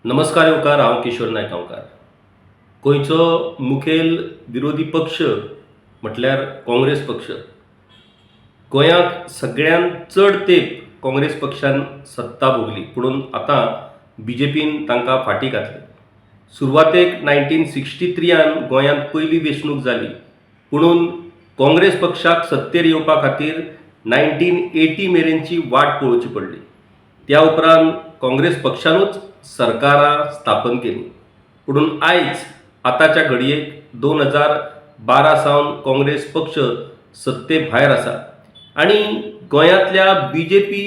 नमस्कार येवकार, हांव किशोर नायकावकार. गोंयचो मुखेल विरोधी पक्ष म्हटल्यार काँग्रेस पक्ष. गोंयांत सगळ्यांत चड तेंप काँग्रेस पक्षान सत्ता भोगली, पुणून आतां BJPन तांकां फाटीं घातली. सुरवातेक 1963 गोंयांत पयली वेंचणूक जाली, पुणून काँग्रेस पक्षाक सत्तेर येवपा खातीर 1980 मेरेनची वाट पळोवची पडली. त्या उपरांत काँग्रेस पक्षानूच सरकारां स्थापन केली. पुणून आयज आतांच्या घडयेक 2012 सावन काँग्रेस पक्ष सत्ते भायर आसा आनी गोंयांतल्या BJP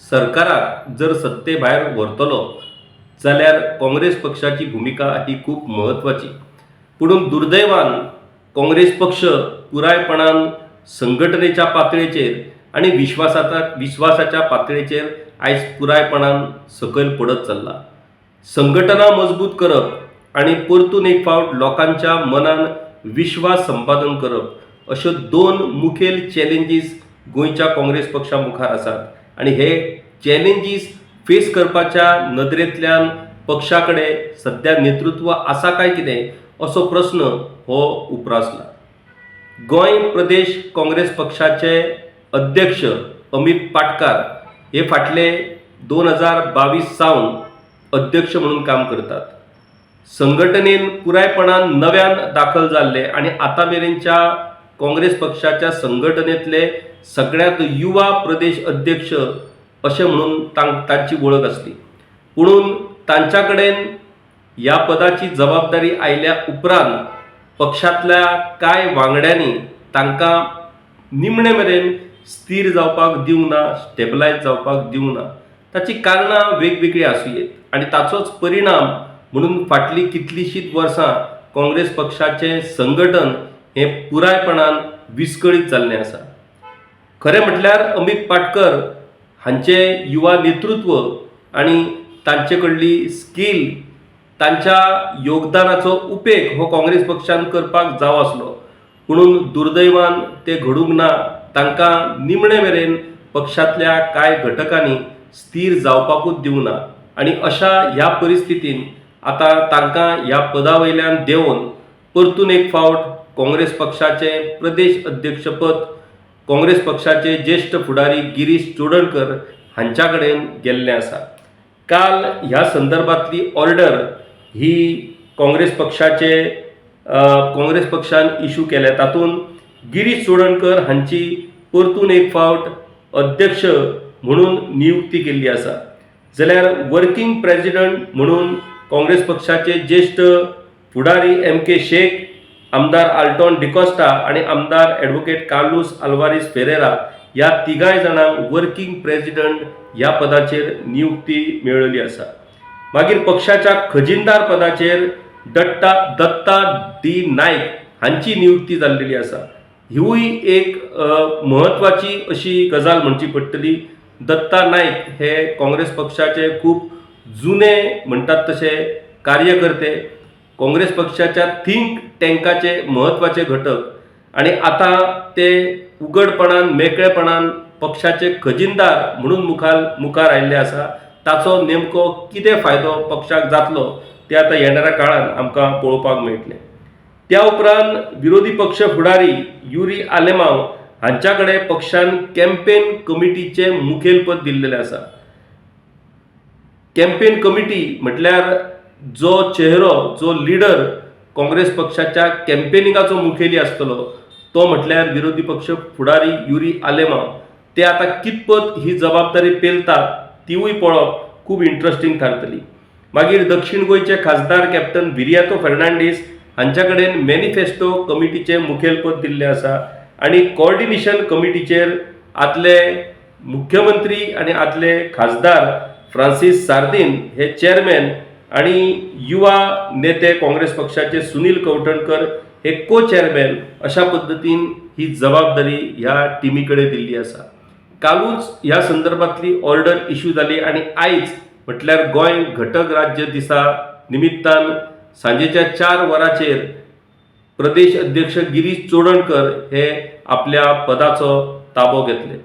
सरकाराक जर सत्ते भायर व्हरतलो जाल्यार काँग्रेस पक्षाची भुमिका ही खूब म्हत्वाची. पुणून दुर्दैवान काँग्रेस पक्ष पुरायपणान संघटनेच्या पातळेचेर आनी विश्वासाच्या पातळेचेर आयज पुरायपणान सकयल पडत चल्ला. संघटना मजबूत करप आनी परतून एक फावट लोकांच्या मनान विश्वास संपादन करप अश्यो दोन मुखेल चॅलेंजीस गोंयच्या काँग्रेस पक्षा मुखार आसात आनी हे चॅलेंजीस फेस करपाच्या नदरेंतल्यान पक्षा कडेन सध्या नेतृत्व आसा काय कितें असो प्रस्न हो उप्रासला. गोंय प्रदेश काँग्रेस पक्षाचे अध्यक्ष अमित पाटकार हे फाटले 2022 सावन अध्यक्ष म्हणून काम करतात. संघटनेन पुरायपणान नव्यान दाखल जाल्ले आनी आतां मेरेनच्या काँग्रेस पक्षाच्या संघटनेंतले सगळ्यांत युवा प्रदेश अध्यक्ष अशें म्हणून तांची वळख आसली. पुणून तांच्या कडेन ह्या पदाची जबाबदारी आयल्या उपरांत पक्षांतल्या कांय वांगड्यांनी तांकां निमणे मेरेन स्थिर जावपाक दिवना, स्टेबलायज जावपाक दिवना. ताची कारणां वेगवेगळी आसूं येत आनी ताचोच परिणाम म्हणून फाटलीं कितलींशींच वर्सां काँग्रेस पक्षाचें संघटन हें पुरायपणान विस्कळीत जाल्लें आसा. खरें म्हटल्यार अमित पाटकर हांचें युवा नेतृत्व आनी तांचे कडली स्कील, तांच्या योगदानाचो उपेग हो काँग्रेस पक्षान करपाक जावो आसलो, पुणून दुर्दैवान तें घडूंक ना. तांकां निमणे मेरेन पक्षांतल्या कांय घटकांनी स्थिर जावपाकूच दिवना आनी अशा ह्या परिस्थितीन आतां तांकां ह्या पदा वयल्यान देंवन परतून एक फावट काँग्रेस पक्षाचें प्रदेश अध्यक्षपद काँग्रेस पक्षाचे ज्येश्ठ फुडारी गिरीश चोडणकर हांच्या कडेन गेल्लें आसा. काल ह्या संदर्भातली ऑर्डर ही काँग्रेस पक्षान इश्यू केल्या. तातूंत गिरीश चोडणकर हांची परतून एक फावट अध्यक्ष म्हणून नियुक्ती केल्ली आसा. जाल्यार वर्किंग प्रेसिडेंट म्हणून काँग्रेस पक्षाचे ज्येश्ठ फुडारी MK शेख, आमदार आल्टॉन डिकोस्टा आनी आमदार ॲडव्होकेट कार्लोस आल्वारीस फेरेरा ह्या तिगाय जाणांक वर्किंग प्रेसिडेंट ह्या पदाचेर नियुक्ती मेळिल्ली आसा. मागीर पक्षाच्या खजिनदार पदाचेर दत्ता D नायक हांची नियुक्ती जाल्लेली आसा. हिवूय एक म्हत्वाची अशी गजाल म्हणची पडटली. दत्ता नायक हे काँग्रेस पक्षाचे खूब जुने म्हणटात तसे कार्यकर्ते, काँग्रेस पक्षाच्या थिंक टँकाचे म्हत्वाचे घटक आनी आतां ते उघडपणान मेकळेपणान पक्षाचे खजिनदार म्हणून मुखार आयिल्ले आसा. ताचो नेमको कितें फायदो पक्षाक जातलो तें आतां येणाऱ्या काळान आमकां पळोवपाक मेळटलें. त्या उपरांत विरोधी पक्ष फुडारी युरी आलेमांव हांच्या कडेन पक्षान कॅम्पेन कमिटीचें मुखेलपद दिल्लेलें आसा. कॅम्पेन कमिटी म्हटल्यार जो चेहरो, जो लिडर काँग्रेस पक्षाच्या कॅम्पेनिंगाचो मुखेली आसतलो तो म्हटल्यार विरोधी पक्ष फुडारी युरी आलेमांव. ते आतां कितपत ही जबाबदारी पेलतात तिवूय पळोवप खूब इंट्रस्टिंग थारतली. मागीर दक्षिण गोंयचे खासदार कॅप्टन विरियातो फर्नांडीस हांच्या कडेन मॅनिफेस्टो कमिटीचें मुखेलपद दिल्लें आसा आनी कोऑर्डिनेशन कमिटीचेर आदले मुख्यमंत्री आनी आदले खासदार फ्रांसीस सार्दीन हे चेअरमॅन आनी युवा नेते काँग्रेस पक्षाचे सुनील कवठणकर हे को चेअरमॅन अशा पद्दतीन ही जबाबदारी ह्या टिमी कडेन दिल्ली आसा. कालूच ह्या संदर्भातली ऑर्डर इश्यू जाली आनी आयज म्हटल्यार गोंय घटक राज्य दिसा निमित्तान सांजेच्या 4 वरांचेर प्रदेश अध्यक्ष गिरीश चोडणकर हे आपल्या पदाचो ताबो घेतले.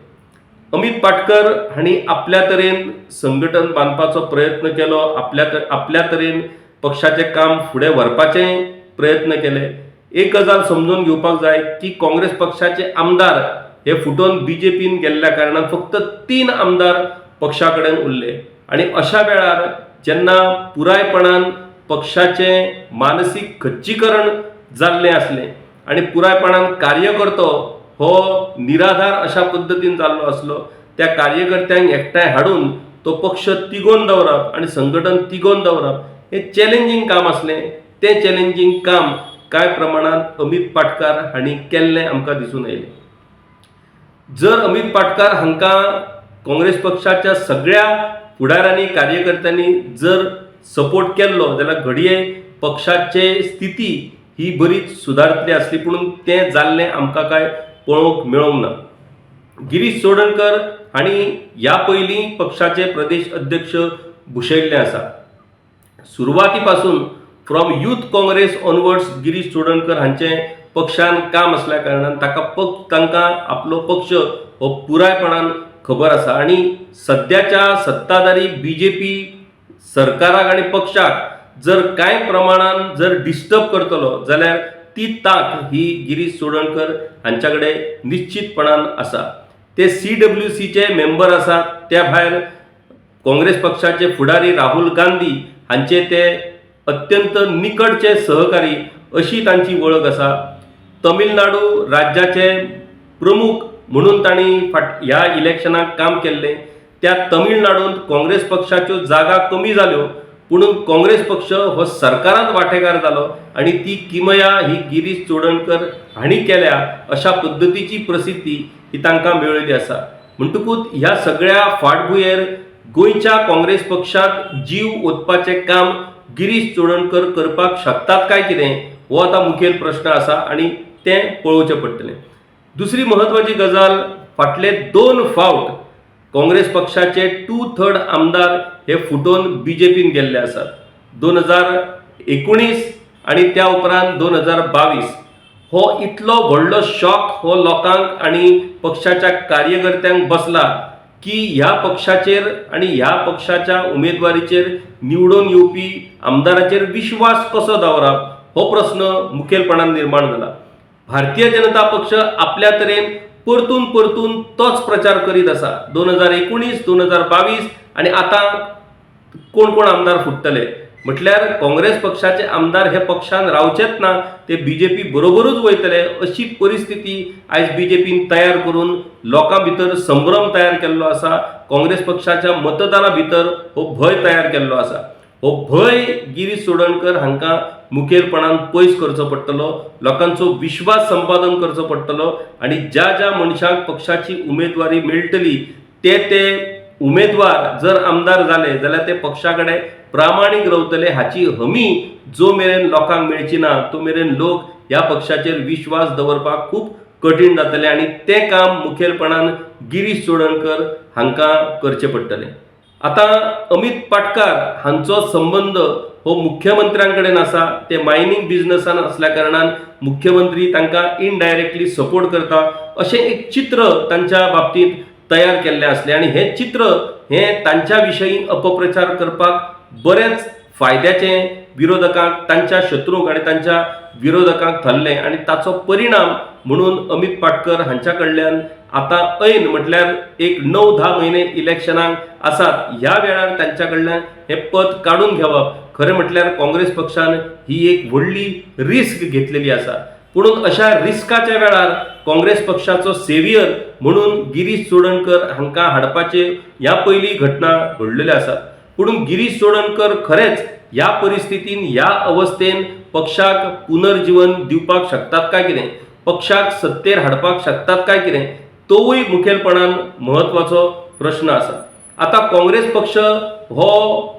अमित पाटकर हांणी आपल्या तरेन संघटन बांदपाचो प्रयत्न केलो, आपल्या तरेन पक्षाचें काम फुडें व्हरपाचे प्रयत्न केले. एक गजाल समजून घेवपाक जाय की काँग्रेस पक्षाचे आमदार हे फुटोन बीजेपीन गेल्ल्या कारणान फक्त 3 आमदार पक्षा कडेन उरले आणि अशा वेळार जेन्ना पुरायपणान पक्षाचें मानसीक खच्चीकरण जाल्लें आसलें आणि पुरायपणान कार्यकर्तो हो निराधार अशा पद्दतीन जाल्लो आसलो, त्या कार्यकर्त्यांक एकठांय हाडून तो पक्ष तिगोवन दवरप आणि संघटन तिगोवन दवरप हें चॅलेंजींग काम आसलें. तें चॅलेंजींग काम कांय प्रमाणात अमित पाटकार हांणी केल्लें आमकां दिसून येयलें. जर अमित पाटकार हांकां काँग्रेस पक्षाच्या सगळ्या फुडाऱ्यांनी कार्यकर्त्यांनी जर सपोर्ट केल्लो जाल्यार घडये पक्षाची स्थिती ही बरीच सुदारतली आसली, पूण तें जाल्लें आमकां काय पळोवंक मेळोंक ना. गिरीश चोडणकर हांणी ह्या पयलीं पक्षाचे प्रदेश अध्यक्ष भुशयल्ले आसा. सुरवाती पासून from youth Congress onwards Girish Chodankar हांचें पक्षान काम असल्या कारणान तांकां आपलो पक्ष हो पुरायपणान खबर आसा आणि सद्याच्या सत्ताधारी बीजेपी सरकाराक आणि पक्षाक जर कांय प्रमाणान जर डिस्टर्ब करतलो जाल्यार ती ताक ही गिरीश चोडणकर हांच्या कडेन निश्चितपणान आसा. ते CWCचे मेंबर आसात, त्या भायर काँग्रेस पक्षाचे फुडारी राहुल गांधी हांचे ते अत्यंत निकटचे सहकारी अशी तांची वळख आसा. तमिळनाडू राज्याचे प्रमुख म्हणून तांणी ह्या इलेक्शनाक काम केल्लें. त्या तमिळनाडूंत काँग्रेस पक्षाच्यो जागा कमी जाल्यो, पूण काँग्रेस पक्ष हो सरकारांत वांटेकार जालो आणि ती किमया ही गिरीश चोडणकर हांणी केल्या अशा पद्दतीची प्रसिद्धी ही तांकां मेळिल्ली आसा. म्हणटकूच ह्या सगळ्या फाटभुंयेर गोंयच्या काँग्रेस पक्षाक जीव ओतपाचें काम गिरीश चोडणकर करपाक शकतात काय कितें हो आतां मुखेल प्रश्न आसा आणि तें पळोवचें पडटलें. दुसरी महत्वाची गजाल, फाटले 2 फावट काँग्रेस पक्षाचे 2/3 आमदार हे फुटोन बीजेपीन गेल्ले आसात. 2019 आणि त्या उपरांत 2022 हो इतलो व्हडलो शॉक हो लोकांक आणि पक्षाच्या कार्यकर्त्यांक बसला की ह्या पक्षाचेर आणि ह्या पक्षाच्या उमेदवारीचेर निवडून येवपी आमदाराचेर विश्वास कसो दवरप हो प्रश्न मुखेलपणान निर्माण जाला. भारतीय जनता पक्ष आपल्या तरेन परतून तोच प्रचार करीत आसा. 2019, 2022 आणि आता कोण आमदार फुटतले म्हटल्यार काँग्रेस पक्षाचे आमदार हे पक्षान रावचेच ना, ते बीजेपी बरोबरूच वयतले अशी परिस्थिती आयज बीजेपीन तयार करून लोकां भितर संभ्रम तयार केल्लो आसा. काँग्रेस पक्षाच्या मतदारां भितर हो भंय तयार केल्लो आसा. हो भंय गिरीश चोडणकर हांकां मुखेलपणान पयस करचो पडटलो, लोकांचो विश्वास संपादन करचो पडटलो आणि ज्या मनशाक पक्षाची उमेदवारी मेळटली ते उमेदवार जर आमदार जाले जाल्यार ते पक्षा कडेन प्रामाणीक रावतले हाची हमी जो मेरेन लोकांक मेळची ना तो मेरेन लोक ह्या पक्षाचेर विश्वास दवरपाक खूब कठीण जातले आणि तें काम मुखेलपणान गिरीश चोडणकर हांकां करचें पडटलें. आता अमित पाटकार हांचो संबंध हो मुख्यमंत्र्यांकडेन आसा. ते मायनिंग बिझनसान असल्या कारणान मुख्यमंत्री तांकां इनडायरेक्टली सपोर्ट करता अशें एक चित्र तांच्या बाबतींत तयार केल्लें आसलें आणि हें चित्र हें तांच्या विशयी अपप्रचार करपाक बरेंच फायद्याचें विरोधकांक, तांच्या शत्रूंक आणि तांच्या विरोधकांक थरलें आणि ताचो परिणाम म्हणून अमित पाटकर हांच्या कडल्यान आतां ऐन म्हटल्यार एक 9-10 म्हयने इलेक्शनाक आसात, ह्या वेळार तांच्या कडल्यान हें पद काडून घेवप खरें म्हटल्यार काँग्रेस पक्षान ही एक व्हडली रिस्क घेतलेली आसा. पूण अशा रिस्काच्या वेळार काँग्रेस पक्षाचो सेव्हियर म्हणून गिरीश चोडणकर हांकां हाडपाचे ह्या पयली घटना घडलेल्यो आसात. पूण गिरीश चोडणकर खरेंच ह्या परिस्थितीन ह्या अवस्थेन पक्षाक पुनर्जीवन दिवपाक शकतात काय कितें, पक्षाक सत्तेर हाडपाक शकतात काय कितें, तोवूय मुखेलपणान महत्वाचो प्रश्न आसा. आता काँग्रेस पक्ष हो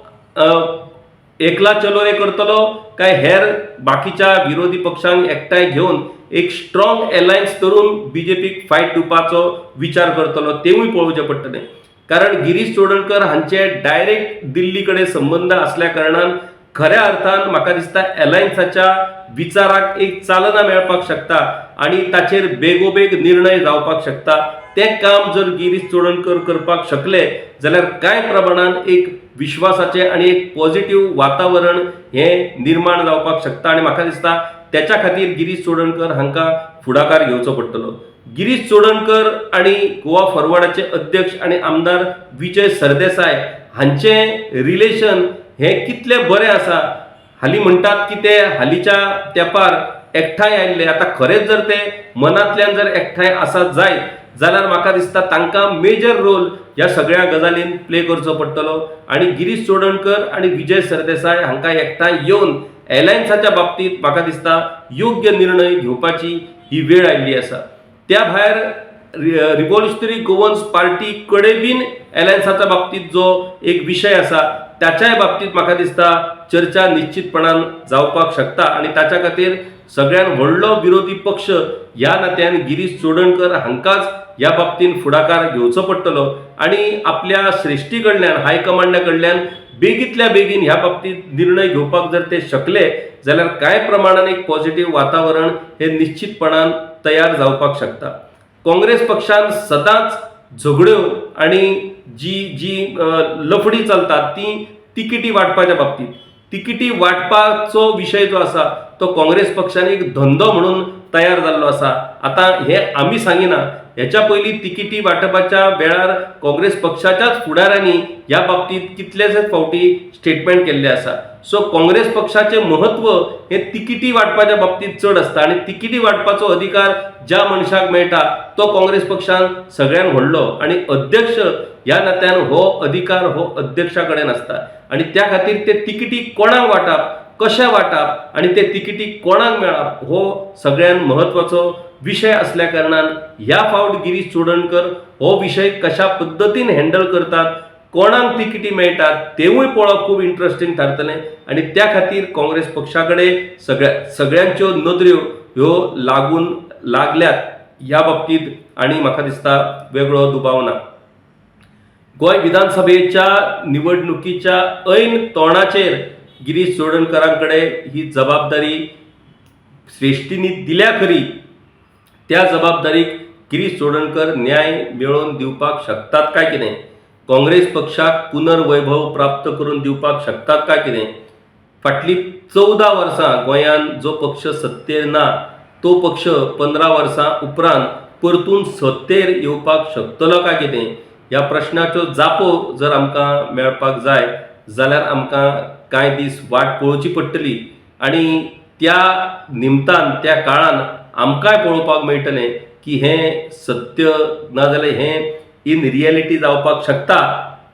एकला चलो रे करतलो काय हेर बाकीच्या विरोधी पक्षांक एकठांय घेवन एक स्ट्रॉंग अलायन्स करून बीजेपीक फायट दिवपाचो विचार करतलो तेवूय पळोवचें पडटलें. कारण गिरीश चोडणकर हांचे डायरेक्ट दिल्ली कडेन संबंध असल्या कारणान खऱ्या अर्थान म्हाका दिसता अलायन्साच्या विचाराक एक चालना मेळपाक शकता आणि ताचेर बेगोबेग निर्णय जावपाक शकता. तें काम जर गिरीश चोडणकर करपाक शकले जाल्यार कांय प्रमाणात एक विश्वासाचे आणि एक पॉझिटिव्ह वातावरण हे निर्माण जावपाक शकता आणि म्हाका दिसता त्याच्या खातीर गिरीश चोडणकर हांकां फुडाकार घेवचो पडटलो. गिरीश चोडणकर आणि गोवा फॉरवर्डाचे अध्यक्ष आणि आमदार विजय सरदेसाय हांचे रिलेशन हे कितले बरे आसा. हालीं म्हणटात की ते हालींच्या तेंपार एकठांय आयिल्ले. आता खरेंच जर ते मनांतल्यान जर एकठांय आसात जायत जाल्यार म्हाका दिसता तांकां मेजर रोल ह्या सगळ्या गजालींत प्ले करचो पडटलो आणि गिरीश चोडणकर आणि विजय सरदेसाय हांकां एकठांय येवन एलायन्साच्या बाबतींत म्हाका दिसता योग्य निर्णय घेवपाची ही वेळ आयिल्ली आसा. त्या भायर रिव्होल्युशनरी गोवन्स पार्टी कडेन बीन एलायन्साच्या बाबतींत जो एक विशय आसा त्याच्याय बाबतींत म्हाका दिसता चर्चा निश्चितपणान जावपाक शकता आणि ताच्या खातीर सगळ्यात व्हडलो विरोधी पक्ष ह्या नात्यान गिरीश चोडणकर हांकांच ह्या बाबतींत फुडाकार घेवचो पडटलो आणि आपल्या श्रेष्ठी कडल्यान हायकमांडा कडल्यान बेगींतल्या बेगीन ह्या बाबतींत निर्णय घेवपाक जर ते शकले जाल्यार कांय प्रमाणात एक पॉझिटिव्ह वातावरण हे निश्चितपणान तयार जावपाक शकता. काँग्रेस पक्षान सदांच झगड्यो आणि जी लफडी चलतात ती तिकिटी वाटपाच्या बाबतींत तिकिटी वाटपाचो विशय जो आसा तो काँग्रेस पक्षान एक धंदो म्हणून तयार जाल्लो आसा. आता हे आमी सांगिना, ह्याच्या पयलीं तिकिटी वांटपाच्या वेळार काँग्रेस पक्षाच्याच फुडाऱ्यांनी ह्या बाबतींत कितलेशेच फावटी स्टेटमेंट केल्ले आसा. सो काँग्रेस पक्षाचे महत्व हे तिकिटी वांटपाच्या बाबतींत चड आसता आणि तिकिटी वांटपाचो अधिकार ज्या मनशाक मेळटा तो काँग्रेस पक्षान सगळ्यांत व्हडलो आणि अध्यक्ष ह्या नात्यान हो अधिकार हो अध्यक्षा कडेन आसता आणि त्या खातीर ते तिकिटी कोणाक वांटप, कशें वांटप आणि ते तिकिटी कोणाक मेळप हो सगळ्यांत म्हत्वाचो विशय असल्या कारणान ह्या फावट गिरीश चोडणकर हो विशय कशा पद्धतीन हँडल करतात, कोणाक तिकिटी मेळटात तेवूय पळोवप खूब इंटरेस्टिंग थारतलें आणि त्या खातीर काँग्रेस पक्षाकडे सगळ्यांच्यो नदऱ्यो ह्यो लागल्यात ह्या बाबतींत आणि म्हाका दिसता वेगळो दुबाव ना. गोंय विधानसभेच्या निवडणुकीच्या ऐन तोंडाचेर गिरीश चोडणकरांकडे ही जबाबदारी श्रेष्ठींनी दिल्या खरी, त्या जबाबदारीक गिरीश चोडणकर न्याय मेळोवन दिवपाक शकतात काय कितें, काँग्रेस पक्षाक पुनर्वैभव प्राप्त करून दिवपाक शकतात काय कितें, फाटली 14 वर्सां गोंयांत जो पक्ष सत्तेर ना तो पक्ष 15 वर्सां उपरांत परतून सत्तेर येवपाक शकतलो काय कितें, ह्या प्रश्नाच्यो जापो जर आमकां मेळपाक जाय जाल्यार आमकां कांय दीस वाट पळोवची पडटली आणि त्या निमतान त्या काळान आमकांय पळोवपाक मेळटलें की हें सत्य नाजाल्यार हें इन रियलिटी जावपाक शकता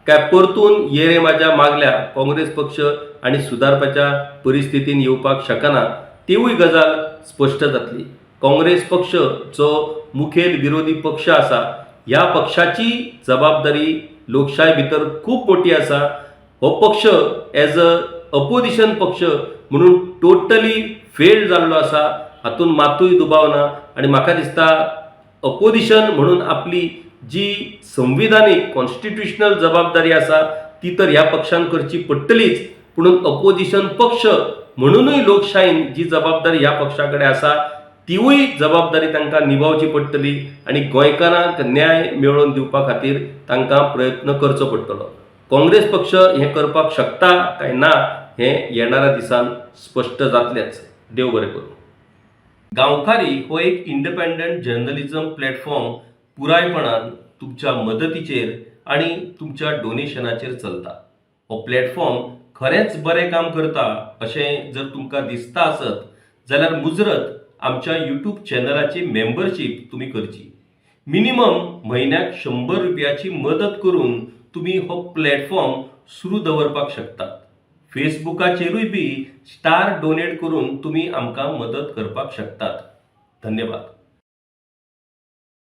काय परतून येरे म्हाज्या मागल्या काँग्रेस पक्ष आणि सुदारपाच्या परिस्थितीन येवपाक शकना, तेवूय गजाल स्पश्ट जातली. काँग्रेस पक्ष जो मुखेल विरोधी पक्ष आसा ह्या पक्षाची जबाबदारी लोकशाये भितर खूब मोठी आसा. हो पक्ष एज अ अपोजिशन पक्ष म्हणून टोटली फेल्ड जाल्लो आसा, हातून मातूय दुबाव ना आणि म्हाका दिसता अपोजिशन म्हणून आपली जी संविधानीक कॉन्स्टिट्युशनल जबाबदारी आसा ती तर ह्या पक्षान करची पडटलीच, पुणून अपोजिशन पक्ष म्हणूनय लोकशायेन जी जबाबदारी ह्या पक्षा कडेन आसा तीवूय जबाबदारी तांकां निभावची पडटली आणि गोंयकारांक न्याय मेळोवन दिवपा खातीर तांकां प्रयत्न करचो पडटलो. काँग्रेस पक्ष हें करपाक शकता काय ना हें येणाऱ्या दिसान स्पश्ट जातलेंच. देव बरें करूं. गांवकारी हो एक इंडिपेंडंट जर्नलिझम प्लॅटफॉर्म पुरायपणान तुमच्या मदतीचेर आणि तुमच्या डोनेशनाचेर चलता. हो प्लॅटफॉर्म खरेंच बरें काम करता अशें जर तुमकां दिसता आसत जाल्यार मुजरत आमच्या यूट्यूब चॅनलाची मेंबरशीप तुम्ही करची. मिनिमम म्हयन्याक 100 रुपयाची मदत करून तुम्ही हो प्लॅटफॉर्म सुरू दवरपाक शकतात. फेसबुकाचेरूय बी स्टार डोनेट करून तुम्ही आमकां मदत करपाक शकतात. धन्यवाद.